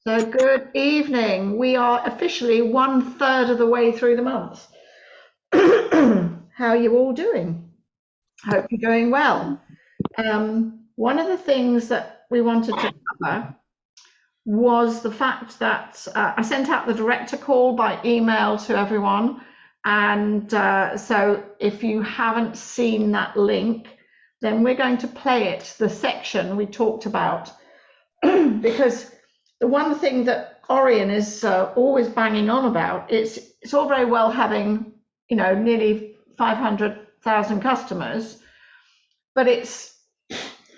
So good evening. We are officially 1/3 of the way through the month. How are you all doing? Hope you're doing well. One of the things that we wanted to cover was the fact that I sent out the director call by email to everyone. And so if you haven't seen that link, then we're going to play it, the section we talked about, because the one thing that Orion is always banging on about, it's all very well having, nearly 500,000 customers, but it's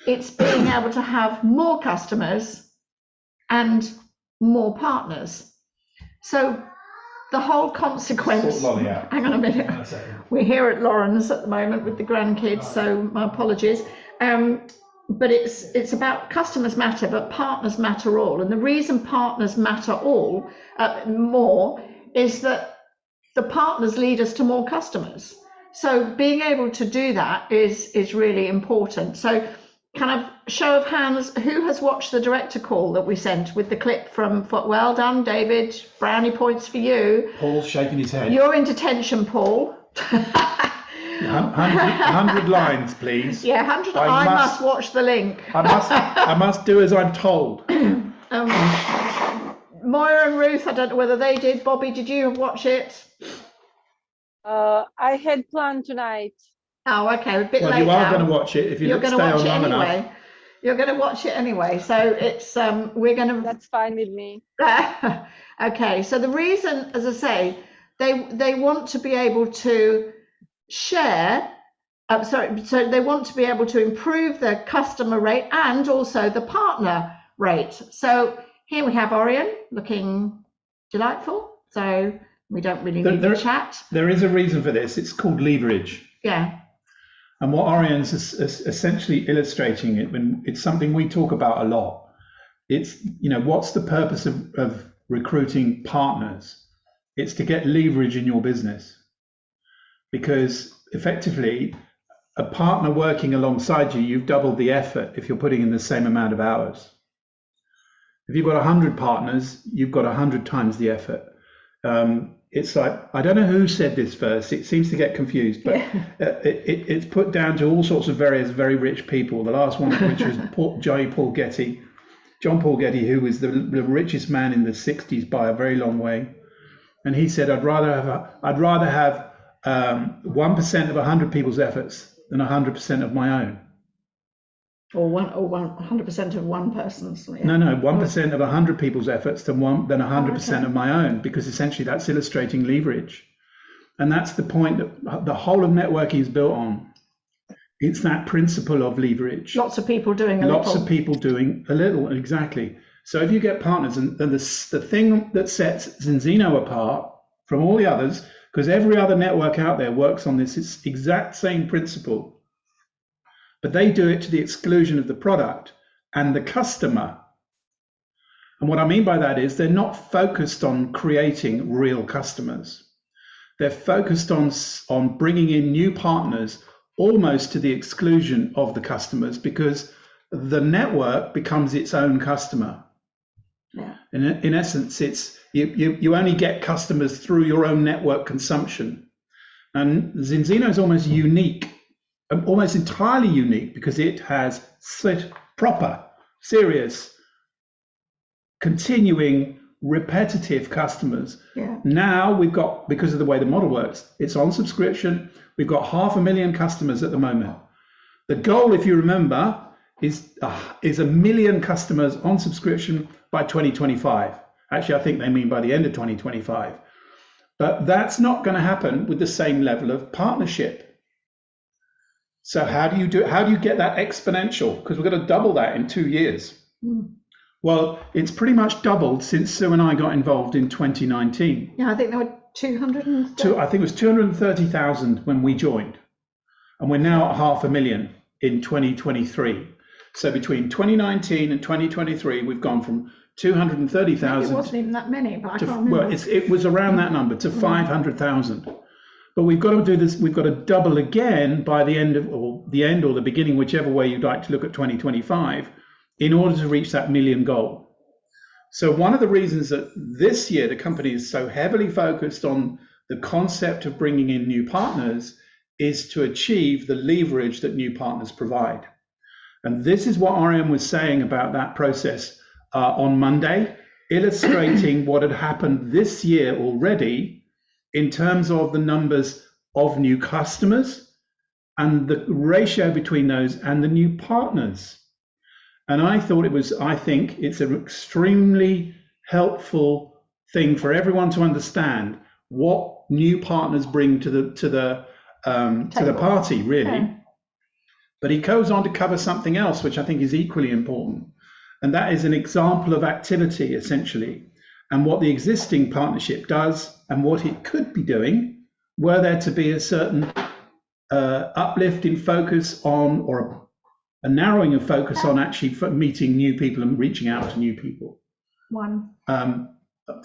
being able to have more customers and more partners. So the whole consequence, hang on a minute, we're here at Lauren's at the moment with the grandkids, so my apologies. But it's about customers matter, but partners matter all. And the reason partners matter all more is that the partners lead us to more customers. So being able to do that is really important. So kind of show of hands, who has watched the director call that we sent with the clip from, well done, David, brownie points for you. Paul's shaking his head. You're in detention, Paul. 100 lines, please. Yeah, 100. I must watch the link. I must do as I'm told. Moira and Ruth, I don't know whether they did. Bobby, did you watch it? I had planned tonight. Oh, okay, a bit well, late you are now. going to watch it if you're going to watch it long anyway. enough. You're going to watch it anyway. So it's we're going to. That's fine with me. Okay, so the reason, as I say, they want to be able to share. So they want to be able to improve the customer rate and also the partner rate. So here we have Orion looking delightful. So we don't really need to chat. There is a reason for this. It's called leverage. Yeah. And what Orion's essentially illustrating it, when it's something we talk about a lot. It's, what's the purpose of recruiting partners? It's to get leverage in your business. Because effectively, a partner working alongside you, you've doubled the effort if you're putting in the same amount of hours. If you've got 100 partners, you've got 100 times the effort. It's like, I don't know who said this first, it seems to get confused, but it's put down to all sorts of various very rich people. The last one of which was John Paul Getty, who was the richest man in the 60s by a very long way. And he said, I'd rather have 1% of 100 people's efforts than 100% of my own. Or 100% of one person's. Yeah. No, 1% of 100 people's efforts than 100% of my own, because essentially that's illustrating leverage. And that's the point that the whole of networking is built on. It's that principle of leverage. Lots of people doing a little. Lots of people doing a little, exactly. So if you get partners, and the thing that sets Zinzino apart from all the others, because every other network out there works on this exact same principle, but they do it to the exclusion of the product and the customer. And what I mean by that is they're not focused on creating real customers. They're focused on bringing in new partners almost to the exclusion of the customers, because the network becomes its own customer. Yeah. In essence, it's you only get customers through your own network consumption. And Zinzino is almost unique. Almost entirely unique, because it has proper, serious, continuing, repetitive customers. Yeah. Now we've got, because of the way the model works, it's on subscription. We've got 500,000 customers at the moment. The goal, if you remember, is 1 million customers on subscription by 2025. Actually, I think they mean by the end of 2025. But that's not going to happen with the same level of partnership. So how do you get that exponential? Because we're going to double that in 2 years. Well, it's pretty much doubled since Sue and I got involved in 2019. Yeah, I think there were 230. I think it was 230,000 when we joined. And we're now at 500,000 in 2023. So between 2019 and 2023, we've gone from 230,000. It wasn't even that many, but I can't remember. Well, it was around that number, to 500,000. But we've got to do this, we've got to double again by the end or the beginning, whichever way you'd like to look at 2025, in order to reach that million goal. So one of the reasons that this year the company is so heavily focused on the concept of bringing in new partners is to achieve the leverage that new partners provide. And this is what Ariane was saying about that process on Monday, illustrating what had happened this year already in terms of the numbers of new customers and the ratio between those and the new partners. And I think it's an extremely helpful thing for everyone to understand what new partners bring to the party, really. Yeah. But he goes on to cover something else, which I think is equally important. And that is an example of activity, essentially, and what the existing partnership does and what it could be doing were there to be a certain uplift in focus on, or a narrowing of focus on actually meeting new people and reaching out to new people.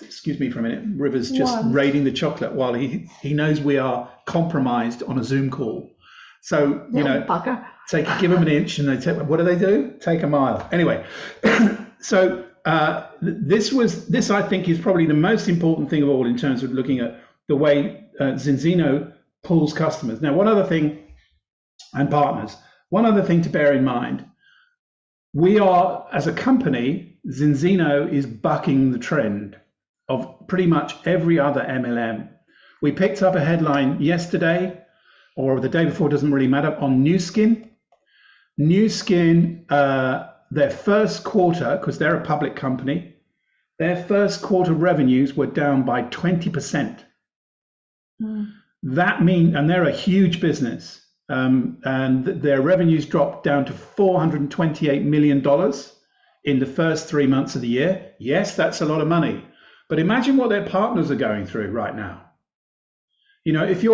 Excuse me for a minute. River's just raiding the chocolate while he knows we are compromised on a Zoom call. So, you know, bugger. give them an inch and they take, what do? Take a mile. Anyway, so this I think is probably the most important thing of all in terms of looking at the way Zinzino pulls customers. Now, one other thing, and partners, one other thing to bear in mind, we are, as a company, Zinzino is bucking the trend of pretty much every other MLM. We picked up a headline yesterday, or the day before, doesn't really matter, on Nu Skin. Nu Skin, their first quarter, because they're a public company, their first quarter revenues were down by 20%. That means, and they're a huge business, and their revenues dropped down to $428 million in the first 3 months of the year. Yes, that's a lot of money, but imagine what their partners are going through right now. You know, if you've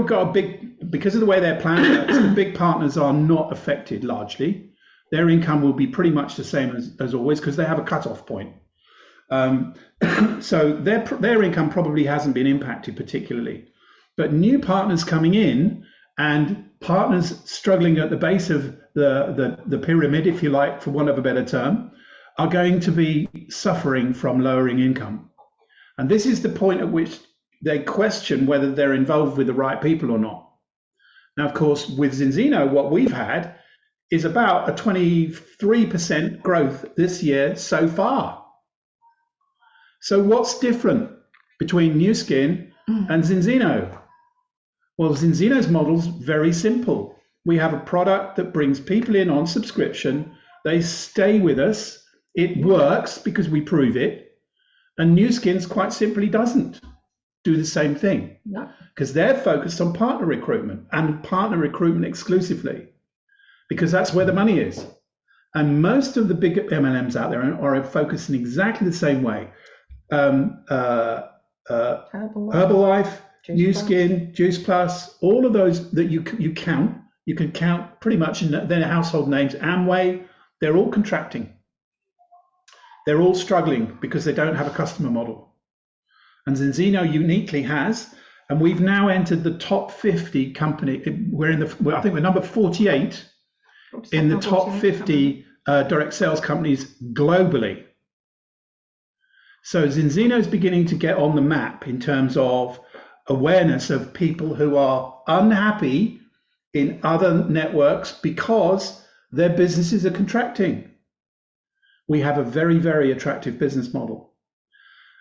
got a big, because of the way their plan works, the big partners are not affected largely. Their income will be pretty much the same as always because they have a cutoff point. So their income probably hasn't been impacted particularly. But new partners coming in and partners struggling at the base of the pyramid, if you like, for want of a better term, are going to be suffering from lowering income. And this is the point at which they question whether they're involved with the right people or not. Now, of course, with Zinzino, what we've had is about a 23% growth this year so far. So what's different between Nu Skin and Zinzino? Well, Zinzino's model's very simple. We have a product that brings people in on subscription. They stay with us. It works because we prove it. And Nu Skin's quite simply doesn't do the same thing. No. Because they're focused on partner recruitment and partner recruitment exclusively, because that's where the money is. And most of the big MLMs out there are focused in exactly the same way. Herbalife, Nu Skin, Juice Plus, all of those that you can count pretty much in their household names. Amway, they're all contracting. They're all struggling because they don't have a customer model. And Zinzino uniquely has, and we've now entered the top 50 company. I think we're number 48 in the top 50 direct sales companies globally. So Zinzino is beginning to get on the map in terms of awareness of people who are unhappy in other networks because their businesses are contracting. We have a very, very attractive business model.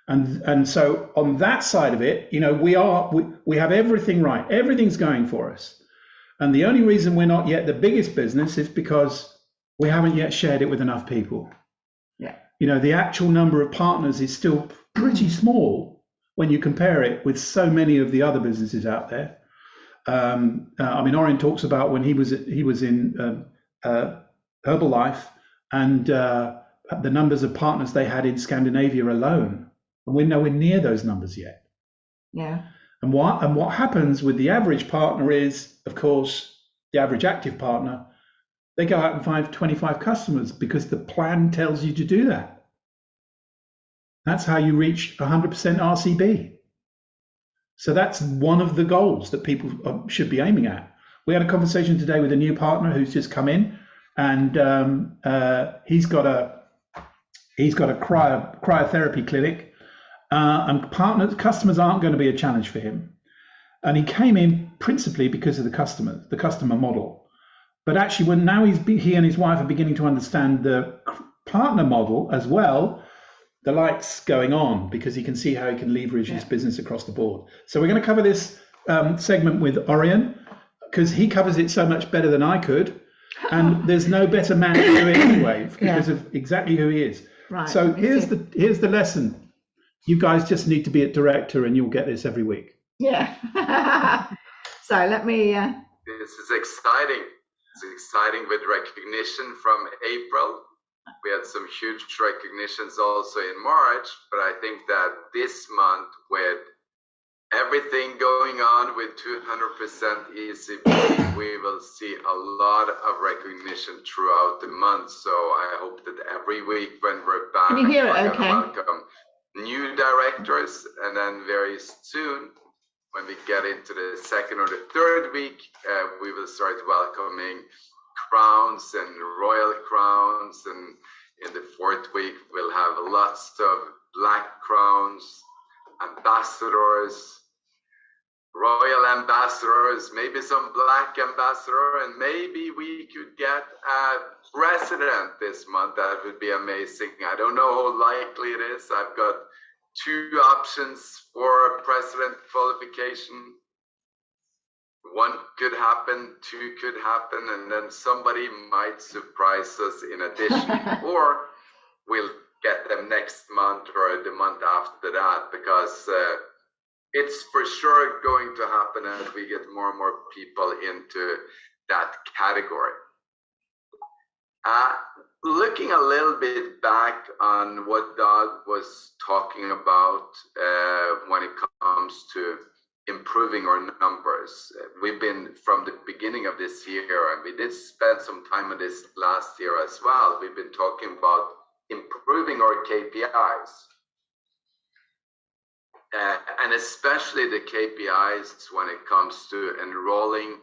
And so on that side of it, you know, we have everything right. Everything's going for us. And the only reason we're not yet the biggest business is because we haven't yet shared it with enough people. Yeah. You know, the actual number of partners is still pretty small when you compare it with so many of the other businesses out there. I mean, Orion talks about when he was in Herbalife and the numbers of partners they had in Scandinavia alone. And we're nowhere near those numbers yet. Yeah. And what happens with the average partner is, of course, the average active partner, they go out and find 25 customers because the plan tells you to do that. That's how you reach 100% RCB. So that's one of the goals that people should be aiming at. We had a conversation today with a new partner who's just come in, and he's got He's got a cryotherapy clinic, and customers aren't going to be a challenge for him. And he came in principally because of the customer model. But actually, when now he and his wife are beginning to understand the partner model as well, the light's going on because he can see how he can leverage his business across the board. So we're going to cover this segment with Orion because he covers it so much better than I could. And there's no better man to do it anyway because of exactly who he is. Right. So here's the lesson. You guys just need to be a director and you'll get this every week. Yeah. So let me. This is exciting. It's exciting with recognition from April. We had some huge recognitions also in March, but I think that this month, with everything going on with 200% ECB, we will see a lot of recognition throughout the month. So I hope that every week when we're back, Can you hear it we're okay? gonna welcome new directors, and then very soon, when we get into the second or the third week, we will start welcoming crowns and royal crowns, and in the fourth week we'll have lots of black crowns, ambassadors, royal ambassadors, maybe some black ambassador, and maybe we could get a president this month. That would be amazing. I don't know how likely it is. I've got 2 options for president qualification. 1 could happen, 2 could happen, and then somebody might surprise us in addition, or we'll get them next month or the month after that, because it's for sure going to happen as we get more and more people into that category. Looking a little bit back on what Doug was talking about when it comes to improving our numbers. We've been, from the beginning of this year, and we did spend some time on this last year as well, we've been talking about improving our KPIs. And especially the KPIs when it comes to enrolling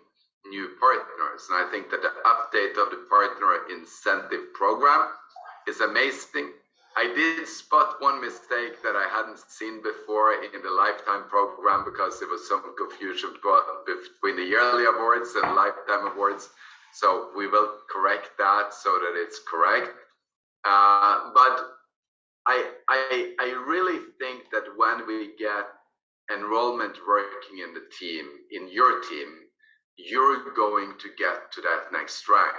new partners. And I think that the update of the partner incentive program is amazing. I did spot one mistake that I hadn't seen before in the lifetime program, because there was some confusion between the yearly awards and lifetime awards. So we will correct that so that it's correct. But I really think that when we get enrollment working in the team, in your team, you're going to get to that next rank.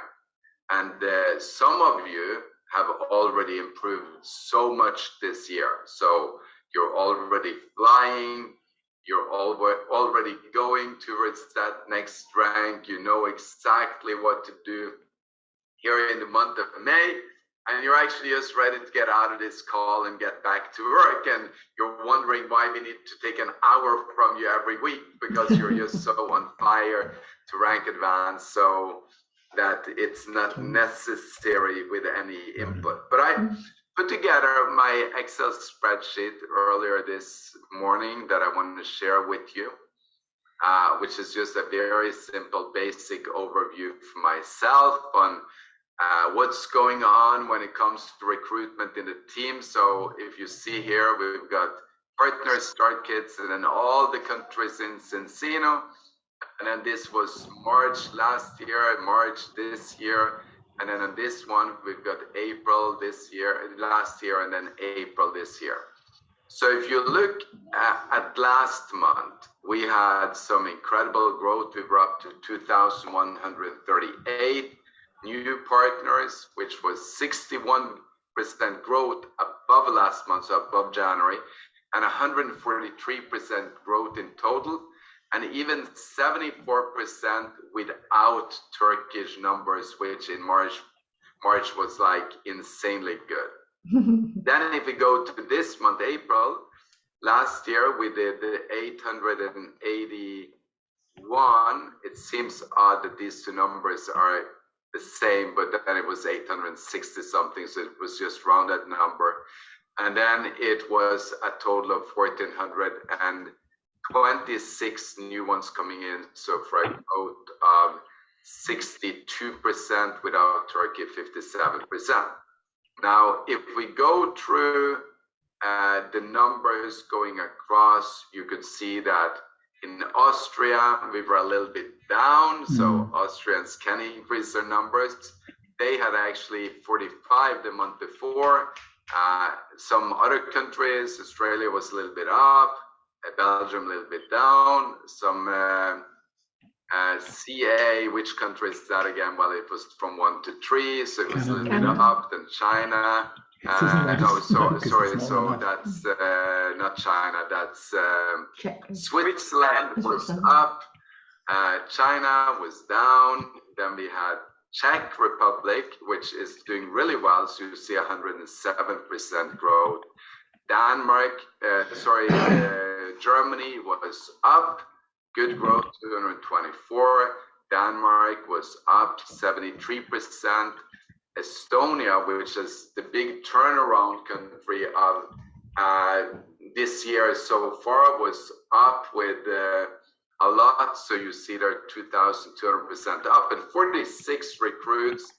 And some of you have already improved so much this year. So you're already flying, you're already going towards that next rank. You know exactly what to do here in the month of May. And you're actually just ready to get out of this call and get back to work. And you're wondering why we need to take an hour from you every week, because you're just so on fire to rank advance, so that it's not necessary with any input. But I put together my Excel spreadsheet earlier this morning that I wanted to share with you, which is just a very simple, basic overview for myself on what's going on when it comes to recruitment in the team. So if you see here, we've got partner start kits, and then all the countries in Censiano. And then this was March last year, March this year. And then on this one, we've got April this year, last year, and then April this year. So if you look at last month, we had some incredible growth. We were up to 2,138 new partners, which was 61% growth above last month, so above January, and 143% growth in total, and even 74% without Turkish numbers, which in March was like insanely good. Then if we go to this month, April, last year we did the 881. It seems odd that these 2 numbers are the same, but then it was 860 something, so it was just rounded number. And then it was a total of 1,426 new ones coming in, so for a growth of 62%, without Turkey 57%. Now, if we go through the numbers going across, you could see that in Austria, we were a little bit down, so Austrians can increase their numbers. They had actually 45 the month before. Some other countries, Australia was a little bit up, Belgium a little bit down, some CA, which country is that again? Well, it was from 1 to 3, so it was a little bit up. Then China. No, sorry. So that's not China. That's Switzerland was up. China was down. Then we had Czech Republic, which is doing really well. So you see 107% growth. Denmark, Germany was up. Good growth, 224. Denmark was up 73%. Estonia, which is the big turnaround country of this year so far, was up with a lot. So you see they're 2,200% up, and 46 recruits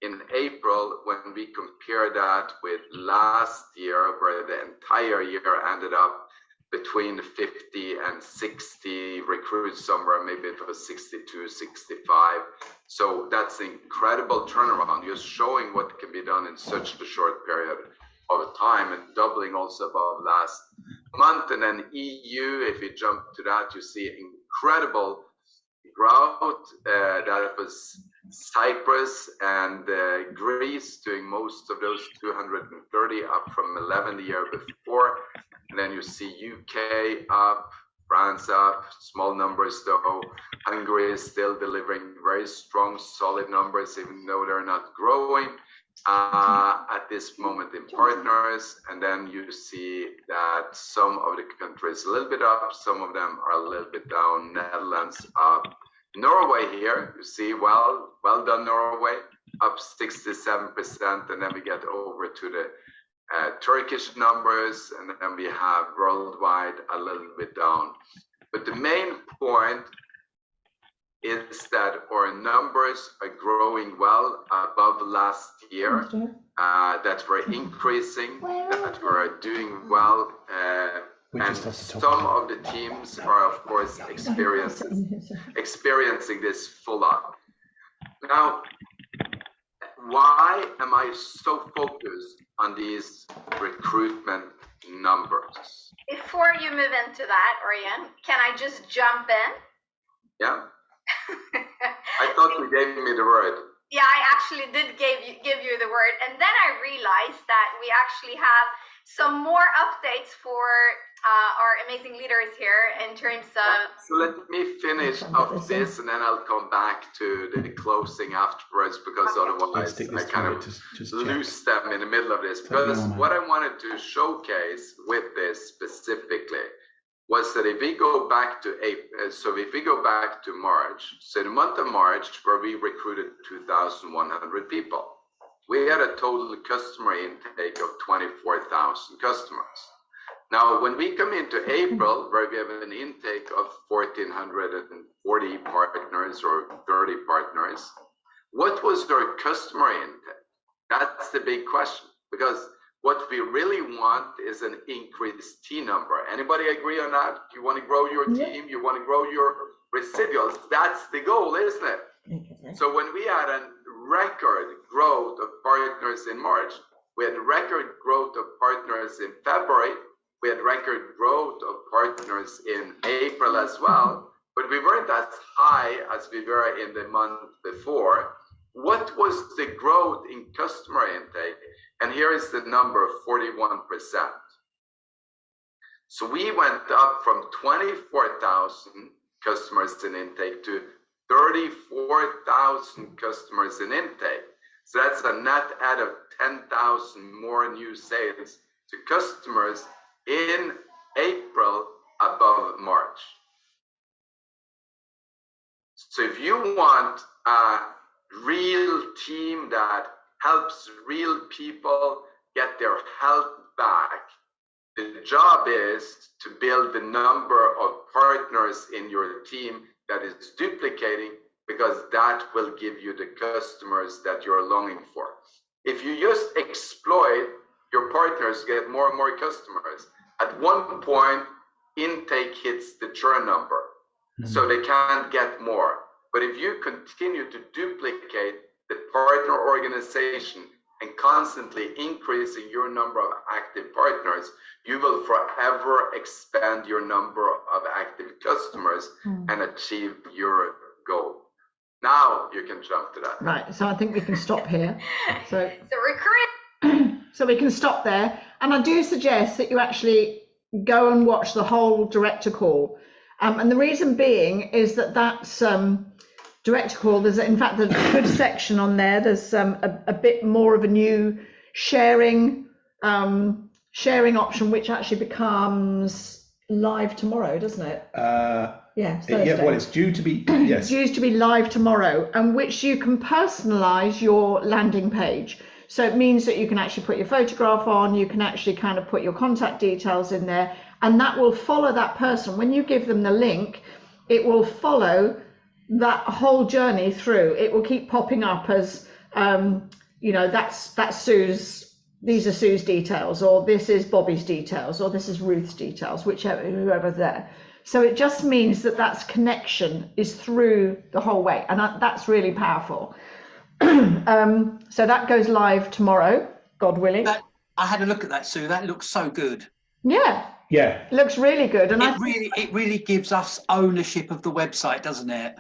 in April. When we compare that with last year, where the entire year ended up between 50 and 60 recruits somewhere, maybe it was 62, 65. So that's an incredible turnaround. You're showing what can be done in such a short period of time, and doubling also above last month. And then EU, if you jump to that, you see incredible growth. That was Cyprus and Greece doing most of those 230, up from 11 the year before. And then you see UK up, France up, small numbers though. Hungary is still delivering very strong, solid numbers, even though they're not growing at this moment in partners. And then you see that some of the countries a little bit up, some of them are a little bit down. Netherlands up. Norway here, you see, well done Norway, up 67%. And then we get over to the Turkish numbers, and then we have worldwide a little bit down. But the main point is that our numbers are growing well above last year, that we're increasing, that we're doing well, and some of the teams are of course experiencing this full up. Now, why am I so focused on these recruitment numbers? Before you move into that, Orion, can I just jump in? Yeah. I thought you gave me the word. Yeah, I actually did give you the word, and then I realized that we actually have some more updates for our amazing leaders here in terms of. So let me finish off this, and then I'll come back to the closing afterwards, because otherwise I kind of lose them in the middle of this. Because what I wanted to showcase with this specifically was that if we go back to April, so if we go back to March, so the month of March, where we recruited 2,100 people, we had a total customer intake of 24,000 customers. Now, when we come into April, where we have an intake of 1,440 partners or 30 partners, what was their customer intake? That's the big question, because what we really want is an increased T number. Anybody agree on that? You want to grow your team, you want to grow your residuals. That's the goal, isn't it? So when we had a record growth of partners in March, we had record growth of partners in February, we had record growth of partners in April as well, but we weren't as high as we were in the month before. What was the growth in customer intake? And here is the number, 41%. So we went up from 24,000 customers in intake to 34,000 customers in intake. So that's a net add of 10,000 more new sales to customers in April above March. So if you want a real team that helps real people get their health back, the job is to build the number of partners in your team that is duplicating, because that will give you the customers that you're longing for. If you just exploit your partners to get more and more customers, at one point, intake hits the churn number, so they can't get more. But if you continue to duplicate the partner organization and constantly increasing your number of active partners, you will forever expand your number of active customers and achieve your goal. Now you can jump to that. Right, so I think we can stop here. So recurring. so we can stop there. And I do suggest that you actually go and watch the whole director call. And the reason being is that that's director call. There's, in fact, there's a good section on there. There's a bit more of a new sharing option, which actually becomes live tomorrow, doesn't it? Yeah, Thursday. Yeah, well, it's due to be, yes. It's due to be live tomorrow, and which you can personalize your landing page. So it means that you can actually put your photograph on, you can actually kind of put your contact details in there, and that will follow that person. When you give them the link, it will follow that whole journey through. It will keep popping up as, you know, that's Sue's, these are Sue's details, or this is Bobby's details, or this is Ruth's details, whoever's there. So it just means that that's connection is through the whole way, and that's really powerful. So that goes live tomorrow, God willing. I had a look at that, Sue. That looks so good. Yeah. Yeah. It looks really good, and it really gives us ownership of the website, doesn't it?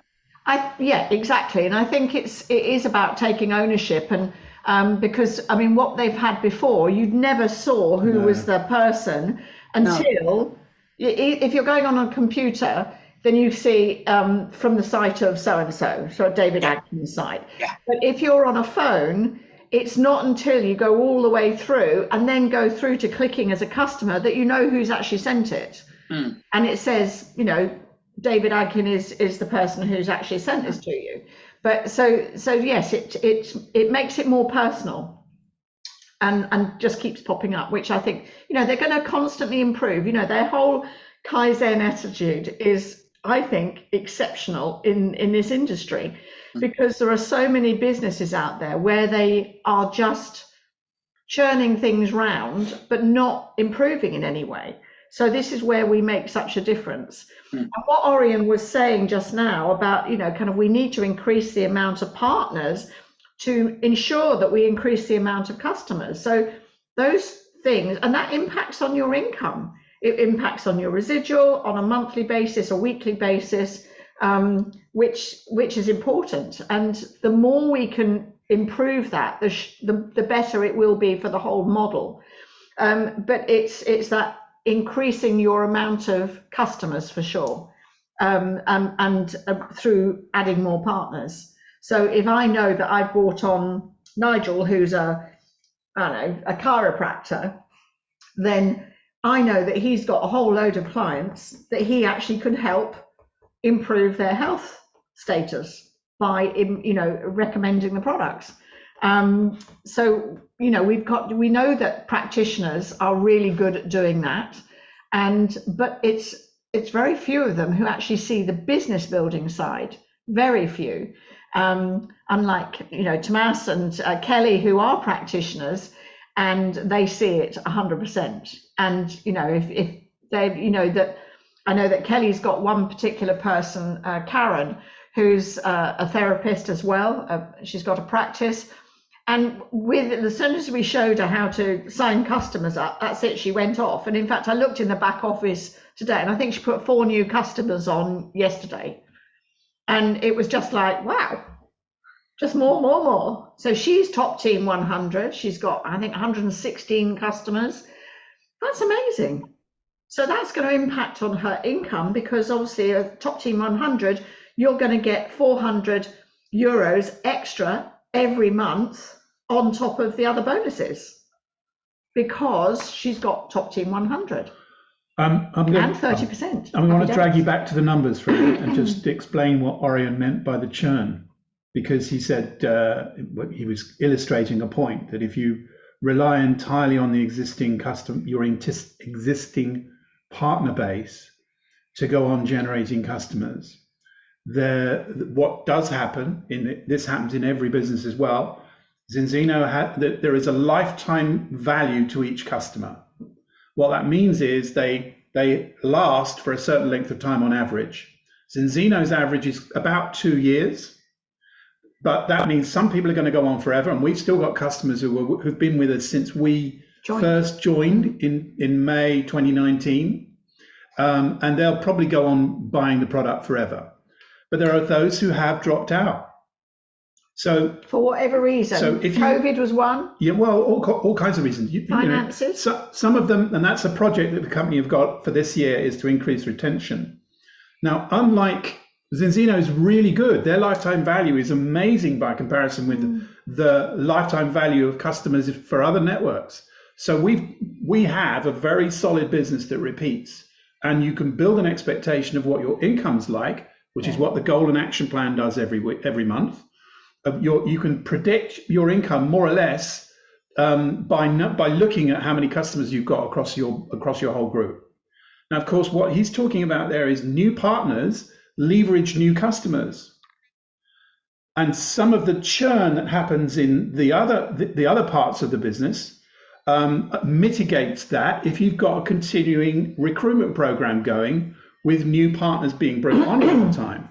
Yeah, exactly. And I think it is about taking ownership, and because I mean, what they've had before, you never saw who was the person until if you're going on a computer, then you see from the site of so-and-so, so David Adkins' site. Yeah. But if you're on a phone, it's not until you go all the way through and then go through to clicking as a customer that you know who's actually sent it. And it says, you know, David Adkins is the person who's actually sent this to you. But so yes, it makes it more personal and just keeps popping up, which I think, you know, they're going to constantly improve. You know, their whole Kaizen attitude is, I think, exceptional in this industry, because there are so many businesses out there where they are just churning things round but not improving in any way. So this is where we make such a difference. And what Orion was saying just now about, you know, kind of we need to increase the amount of partners to ensure that we increase the amount of customers. So those things, and that impacts on your income. It impacts on your residual on a monthly basis or weekly basis, which is important. And the more we can improve that, the better it will be for the whole model. But it's that increasing your amount of customers for sure, and through adding more partners. So if I know that I've brought on Nigel, who's a chiropractor, then I know that he's got a whole load of clients that he actually could help improve their health status by, you know, recommending the products. So, you know, we know that practitioners are really good at doing that, but it's very few of them who actually see the business building side. Very few. Unlike, you know, Tomas and Kelly, who are practitioners, and they see it 100%. And, you know, if they, you know, that I know that Kelly's got one particular person, Karen, who's a therapist as well. She's got a practice. And as soon as we showed her how to sign customers up, that's it, she went off. And in fact, I looked in the back office today, and I think she put 4 new customers on yesterday. And it was just like, wow, just more. So she's top team 100. She's got, I think, 116 customers. That's amazing. So that's going to impact on her income, because obviously a top team 100, you're going to get 400 euros extra every month on top of the other bonuses, because she's got top team 100 and 30%. I'm going to drag you back to the numbers for a minute and just explain what Orion meant by the churn, because he said he was illustrating a point that if you rely entirely on the existing existing partner base to go on generating customers, what does happen this happens in every business as well, Zinzino that there is a lifetime value to each customer. What that means is they last for a certain length of time on average. Zinzino's average is about 2 years, but that means some people are going to go on forever, and we've still got customers who've been with us since we first joined in May 2019, and they'll probably go on buying the product forever. But there are those who have dropped out. So for whatever reason, so if COVID was one. Yeah, well, all kinds of reasons. Finances. So some of them, and that's a project that the company have got for this year, is to increase retention. Now, unlike Zinzino is really good. Their lifetime value is amazing by comparison with the lifetime value of customers for other networks. So we have a very solid business that repeats, and you can build an expectation of what your income's like, which is what the goal and action plan does every month. You can predict your income more or less by looking at how many customers you've got across your whole group. Now, of course, what he's talking about there is new partners leverage new customers, and some of the churn that happens in the other parts of the business mitigates that if you've got a continuing recruitment program going with new partners being brought on all the time.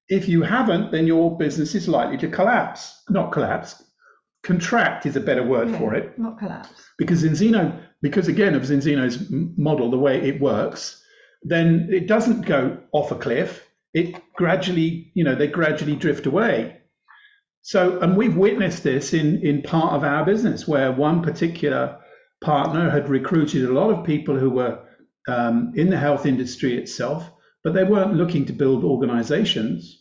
If you haven't, then your business is likely to collapse. Not collapse, contract is a better word for it. Not collapse. Because again of Zinzino's model, the way it works, then it doesn't go off a cliff. It gradually, they gradually drift away. So, and we've witnessed this in part of our business, where one particular partner had recruited a lot of people who were in the health industry itself, but they weren't looking to build organizations.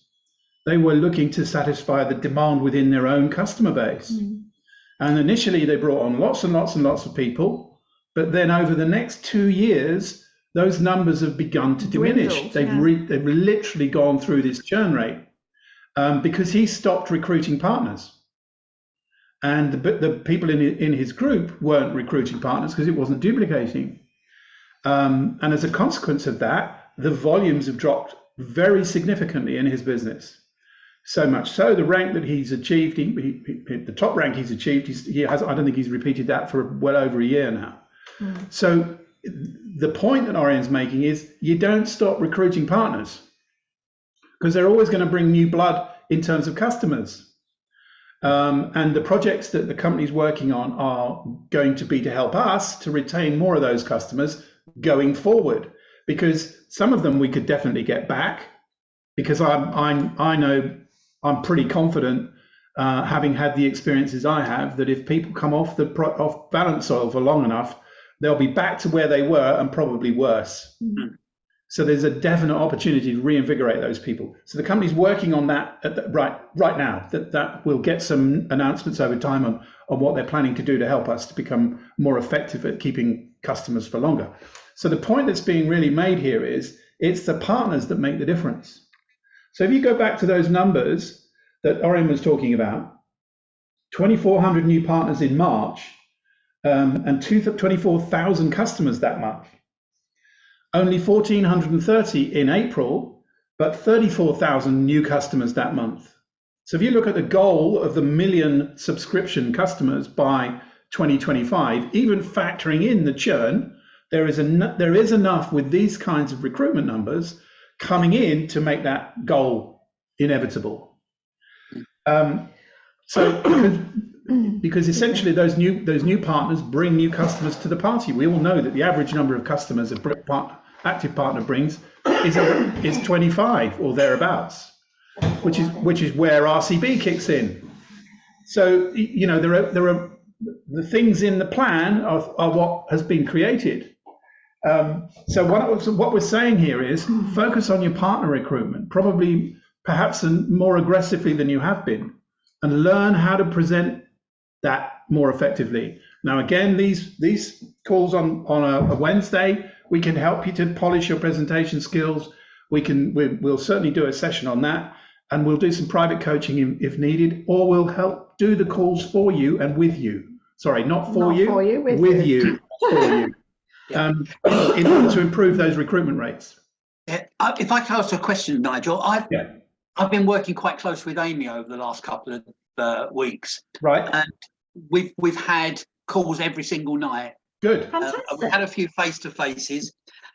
They were looking to satisfy the demand within their own customer base. And initially they brought on lots and lots and lots of people, but then over the next 2 years, those numbers have begun to diminish. They've literally gone through this churn rate because he stopped recruiting partners. And the people in his group weren't recruiting partners because it wasn't duplicating. And as a consequence of that, the volumes have dropped very significantly in his business. So much so, the rank that he's achieved, the top rank he's achieved, I don't think he's repeated that for well over a year now. So the point that Orien's making is you don't stop recruiting partners because they're always going to bring new blood in terms of customers. And the projects that the company's working on are going to be to help us to retain more of those customers going forward, because some of them we could definitely get back, because I know I'm pretty confident, having had the experiences I have, that if people come off balance soil for long enough, they'll be back to where they were and probably worse. So there's a definite opportunity to reinvigorate those people. So the company's working on that right now. That we'll get some announcements over time on what they're planning to do to help us to become more effective at keeping customers for longer. So the point that's being really made here is it's the partners that make the difference. So if you go back to those numbers that Orien was talking about, 2,400 new partners in March, and 24,000 customers that month. Only 1,430 in April, but 34,000 new customers that month. So if you look at the goal of the 1 million subscription customers by 2025, even factoring in the churn, there is enough with these kinds of recruitment numbers coming in to make that goal inevitable. Because essentially those new partners bring new customers to the party. We all know that the average number of customers a active partner brings is 25 or thereabouts, which is where RCB kicks in. So there are the things in the plan are what has been created. So what we're saying here is focus on your partner recruitment, probably perhaps more aggressively than you have been, and learn how to present that more effectively. Now, again, these calls on a Wednesday, we can help you to polish your presentation skills. We'll certainly do a session on that, and we'll do some private coaching if needed, or we'll help do the calls for you and with you. Sorry, not for you, with you, for you. In order to improve those recruitment rates. If I can ask a question, Nigel, I've been working quite close with Amy over the last couple of weeks, Right. and we've had calls every single night. Good. And we've Fantastic. had a few face-to-faces,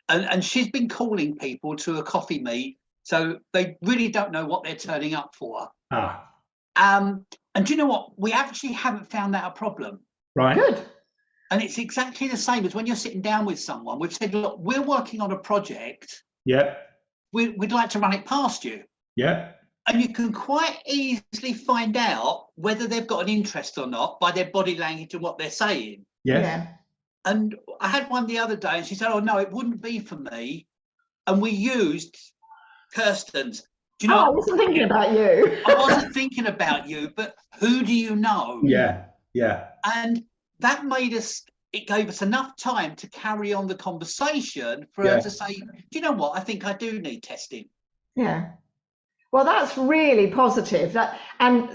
and she's been calling people to a coffee meet, so they really don't know what they're turning up for. Ah, And do you know what? We actually haven't found that a problem. right. Good. And it's exactly the same as when you're sitting down with someone. We've said, look, we're working on a project. Yeah. We'd like to run it past you. Yeah. And you can quite easily find out whether they've got an interest or not by their body language and what they're saying. Yes. Yeah. And I had one the other day and she said, oh, no, it wouldn't be for me. And we used Kirsten's. Do you know? I wasn't thinking about you. I wasn't thinking about you, but who do you know? Yeah. Yeah. And that made us, it gave us enough time to carry on the conversation for Yeah. her to say, do you know what? I think I do need testing. Yeah. Well, that's really positive. And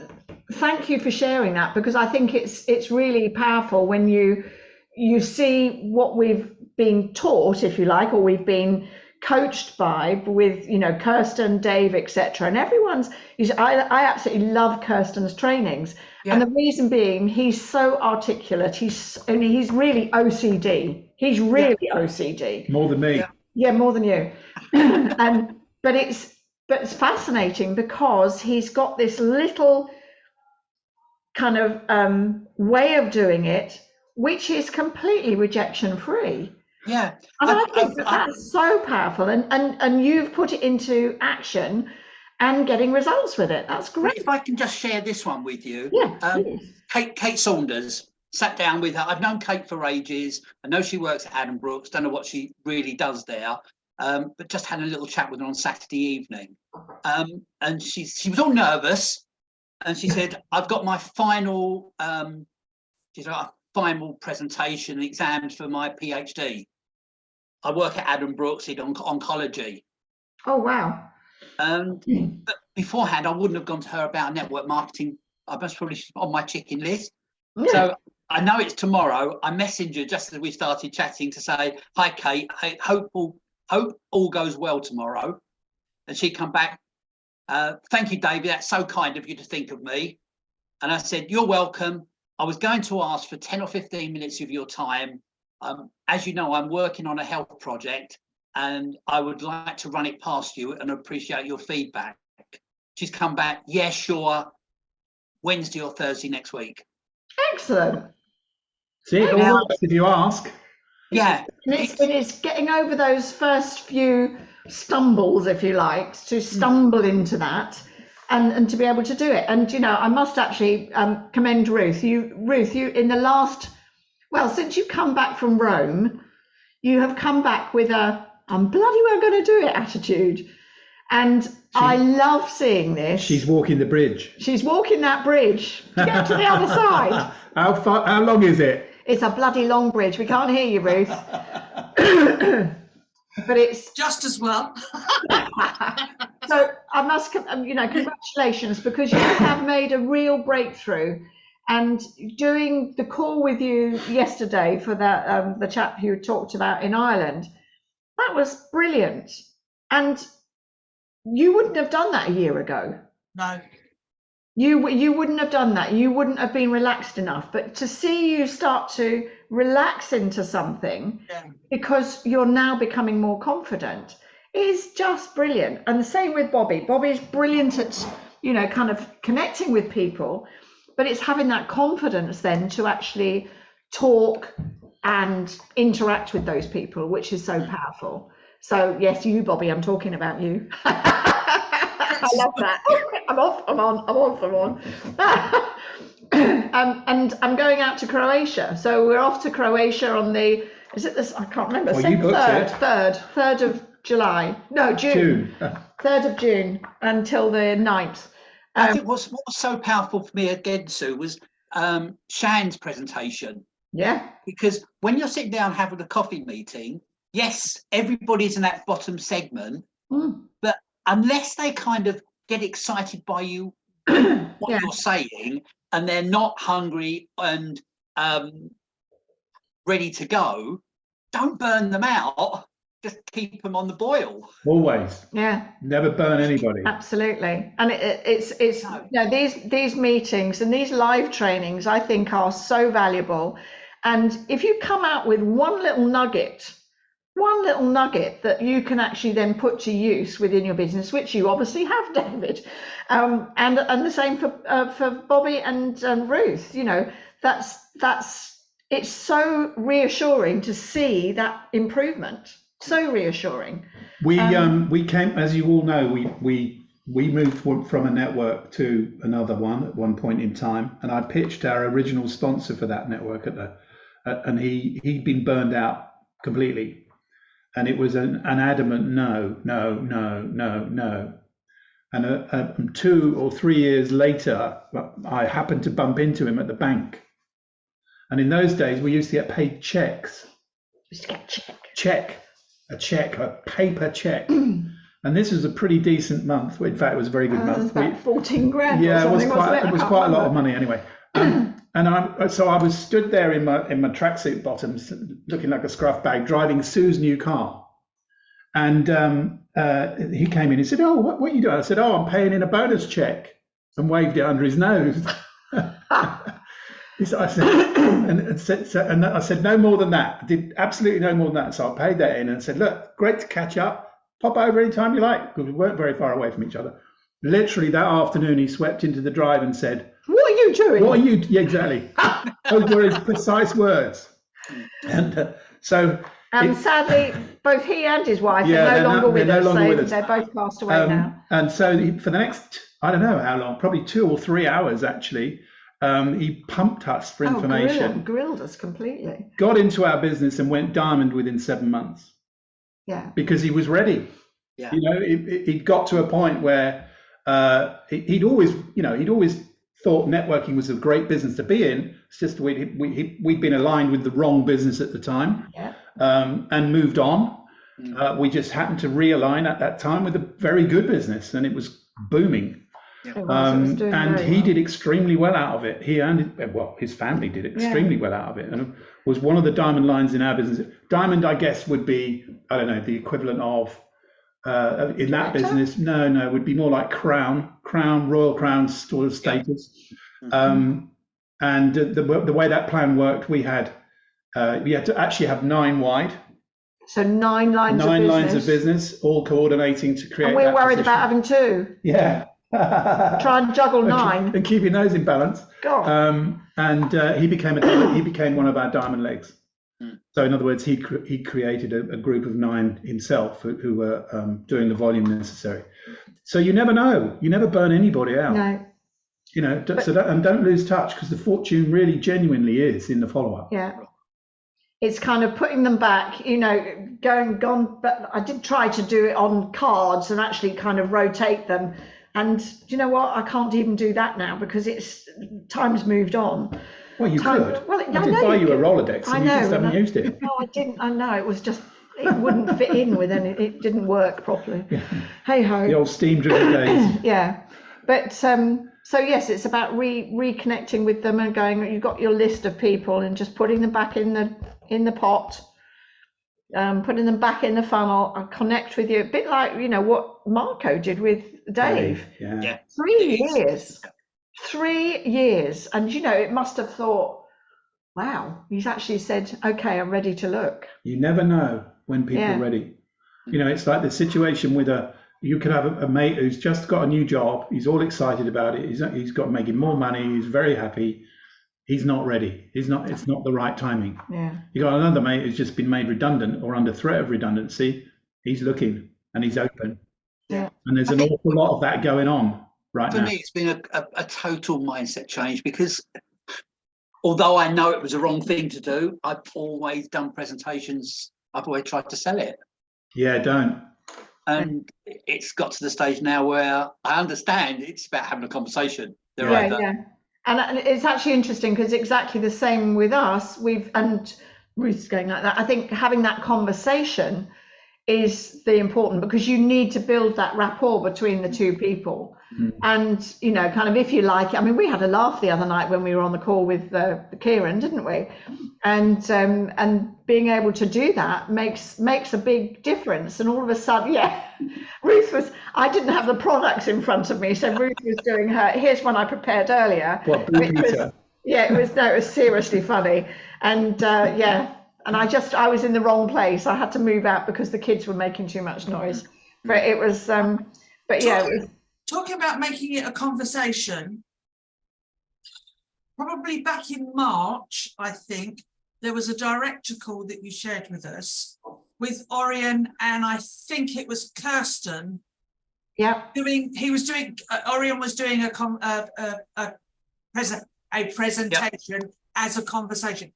thank you for sharing that, because I think it's really powerful when you see what we've been taught, if you like, or we've been coached by with, you know, Kirsten, Dave, etc. And everyone's, I absolutely love Kirsten's trainings. Yeah. And the reason being, he's so articulate. He's really OCD. He's really OCD. More than me. Yeah. Yeah, more than you. But it's fascinating because he's got this little kind of way of doing it, which is completely rejection free. Yeah. And I think that's so powerful, and you've put it into action and getting results with it. That's great. If I can just share this one with you. Yeah, please. Kate Saunders, sat down with her. I've known Kate for ages. I know she works at Adam Brooks. Don't know what she really does there. But just had a little chat with her on Saturday evening. And she was all nervous. And she said, I've got my final final presentation exams for my PhD. I work at Adam Brooks in oncology. Oh, wow. But beforehand, I wouldn't have gone to her about network marketing. I must probably on my chicken list. Yeah. So I know it's tomorrow. I messaged her just as we started chatting to say, hi, Kate, I hope all goes well tomorrow. And she come back, thank you, David. That's so kind of you to think of me. And I said, you're welcome. I was going to ask for 10 or 15 minutes of your time. As you know, I'm working on a health project and I would like to run it past you and appreciate your feedback. She's come back, yeah, sure, Wednesday or Thursday next week. Excellent. See, it all works if you ask. Yeah. And it's getting over those first few stumbles, if you like, to stumble into that and to be able to do it. And, you know, I must actually commend Ruth. You in the last, well, since you've come back from Rome, you have come back with a, I'm bloody well going to do it attitude. And I love seeing this. She's walking the bridge. She's walking that bridge to get to the other side. How long is it? It's a bloody long bridge. We can't hear you, Ruth. But it's just as well. so I must, you know, congratulations, because you have made a real breakthrough. And doing the call with you yesterday for that the chap who talked about in Ireland, that was brilliant. And you wouldn't have done that a year ago. No. You wouldn't have done that. You wouldn't have been relaxed enough. But to see you start to relax into something, Yeah. because you're now becoming more confident, is just brilliant. And the same with Bobby. Bobby's brilliant at, you know, kind of connecting with people, but it's having that confidence then to actually talk and interact with those people, which is so powerful. So yes, you, Bobby, I'm talking about you. I love that. I'm on. And I'm going out to Croatia. So we're off to Croatia on the, is it this? I can't remember. Well, you booked it. 3rd of July. No, June. 3rd of June until the 9th. I think what was so powerful for me again, Sue, was Shan's presentation. Yeah. Because when you're sitting down having a coffee meeting, yes, everybody's in that bottom segment, but unless they kind of get excited by you, what you're saying, and they're not hungry and ready to go, don't burn them out just keep them on the boil. Always. Yeah. Never burn anybody. Absolutely, and it's No. you know, these meetings and these live trainings I think are so valuable, and if you come out with one little nugget that you can actually then put to use within your business, which you obviously have, David, and the same for Bobby and Ruth, you know, that's it's so reassuring to see that improvement. So reassuring. We came, as you all know, we moved from a network to another one at one point in time, and I pitched our original sponsor for that network and he'd been burned out completely, and it was an adamant no. And 2 or 3 years later, I happened to bump into him at the bank, and in those days we used to get paid checks. Just get a check. A paper check. And this was a pretty decent month. In fact, it was a very good month. About 14 grand. Yeah, or it was something, wasn't quite a lot of money anyway. And I was stood there in my tracksuit bottoms, looking like a scruff bag, driving Sue's new car. And he came in and said, "Oh, what are you doing?" I said, "Oh, I'm paying in a bonus check," and waved it under his nose. I said, "No more than that." I did absolutely no more than that. So I paid that in and said, "Look, great to catch up. Pop over anytime you like," because we weren't very far away from each other. Literally that afternoon, he swept into the drive and said, "What are you doing?" "What are you?" Yeah, exactly. Those were his precise words. And sadly, both he and his wife Yeah, are they're no longer with no us. longer with us. They're both passed away now. And so for the next, I don't know how long, probably 2 or 3 hours actually, he pumped us for information. Grilled us completely. Got into our business and went diamond within 7 months. Yeah. Because he was ready. Yeah. You know, he'd got to a point where he'd always thought networking was a great business to be in. It's just we'd been aligned with the wrong business at the time. Yeah. And moved on. We just happened to realign at that time with a very good business, and it was booming. It was doing and very he well. did extremely well out of it. He and his family did extremely well out of it, and was one of the diamond lines in our business. Diamond, I guess, would be, I don't know, the equivalent of in that business. No, would be more like crown, royal crown sort of status. And the way that plan worked, we had to actually have 9 wide. So 9 lines of business, all coordinating to create. And we're that worried position. about having 2. Yeah. Try and juggle 9. And keeping those in balance. God. He became one of our diamond legs. So in other words, he created a group of 9 himself who were doing the volume necessary. So you never know. You never burn anybody out. No. You know, and don't lose touch, because the fortune really genuinely is in the follow-up. Yeah. It's kind of putting them back, you know, gone. But I did try to do it on cards and actually kind of rotate them. And do you know what? I can't even do that now because time's moved on. Well, you could. Well, I did buy you a Rolodex, and you just haven't used it. No, I didn't. I know it was just, it wouldn't fit in with any. It didn't work properly. Yeah. Hey ho. The old steam-driven days. Yeah, but so yes, it's about reconnecting with them and going. You've got your list of people and just putting them back in the pot, putting them back in the funnel and connect with you. A bit like, you know, what Marco did with Dave. Yeah. 3 years. 3 years, and you know, it must have thought, wow, he's actually said, okay, I'm ready to look. You never know when people are ready. You know, it's like the situation with you could have a mate who's just got a new job. He's all excited about it. He's got making more money. He's very happy. He's not ready. It's not the right timing. Yeah. You got another mate who's just been made redundant or under threat of redundancy. He's looking and he's open. Yeah. And there's an awful lot of that going on right now. For me, it's been a total mindset change, because although I know it was the wrong thing to do, I've always done presentations. I've always tried to sell it. Yeah, don't. And it's got to the stage now where I understand it's about having a conversation. Yeah. And it's actually interesting because exactly the same with us. And Ruth's going like that. I think having that conversation is the important, because you need to build that rapport between the two people. And, you know, kind of, if you like, I mean, we had a laugh the other night when we were on the call with Kieran, didn't we? And being able to do that makes a big difference. And all of a sudden, yeah, I didn't have the products in front of me, so Ruth was doing here's one I prepared earlier. What, Blue Yeah, it was seriously funny. And yeah, and I was in the wrong place. I had to move out because the kids were making too much noise. But it was, but yeah. Talking about making it a conversation, probably back in March, I think, there was a director call that you shared with us with Orion, and I think it was Kirsten. Yeah. Orion was doing a presentation as a conversation.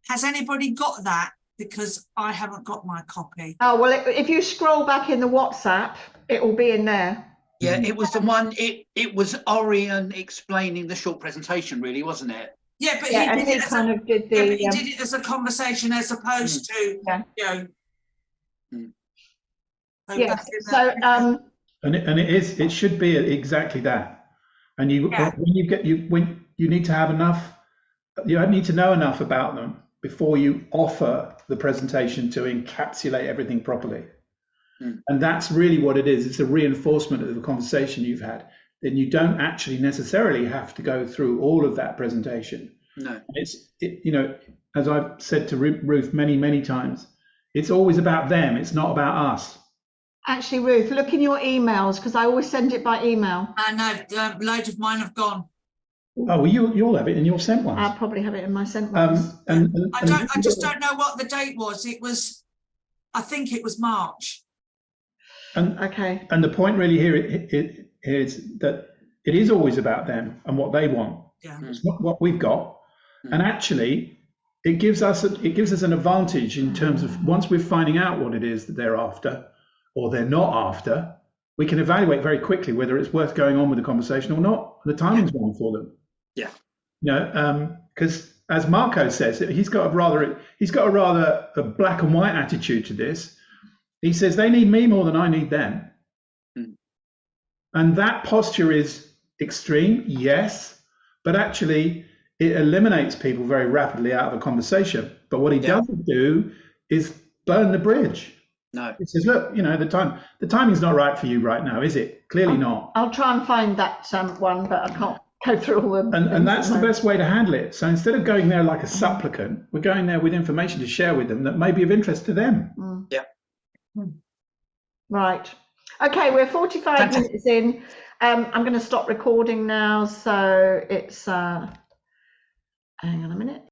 Has anybody got that? Because I haven't got my copy. Oh, well, if you scroll back in the WhatsApp, it will be in there. Yeah, it was the one, it was Orion explaining the short presentation, really, wasn't it? Yeah, but Yeah, he did it kind of did the. but he did it as a conversation as opposed to, you know. Yeah. So And it should be exactly that. And when you need to have enough, you need to know enough about them before you offer the presentation to encapsulate everything properly. And that's really what it is. It's a reinforcement of the conversation you've had. Then you don't actually necessarily have to go through all of that presentation. No. You know, as I've said to Ruth many, many times, it's always about them. It's not about us. actually, Ruth, look in your emails, because I always send it by email. I know, loads of mine have gone. Oh, well, you'll have it in your sent ones. I'll probably have it in my sent ones. I just don't know what the date was. It was, I think it was March. Okay. And the point really here is that it is always about them and what they want. Yeah. It's not what we've got. And actually, it gives us an advantage in terms of once we're finding out what it is that they're after or they're not after, we can evaluate very quickly whether it's worth going on with the conversation or not. The timing's wrong for them. Yeah. You know, because as Marco says, he's got a rather a black and white attitude to this. He says they need me more than I need them. And that posture is extreme, yes, but actually it eliminates people very rapidly out of a conversation. But what he doesn't do is burn the bridge. No. He says, look, you know, the timing's not right for you right now, is it? Clearly not. I'll try and find that one, but I can't go through all of them. And that's the best way to handle it. So instead of going there like a supplicant, we're going there with information to share with them that may be of interest to them. Yeah. Right. Okay, we're 45 minutes in. I'm going to stop recording now. So it's, hang on a minute.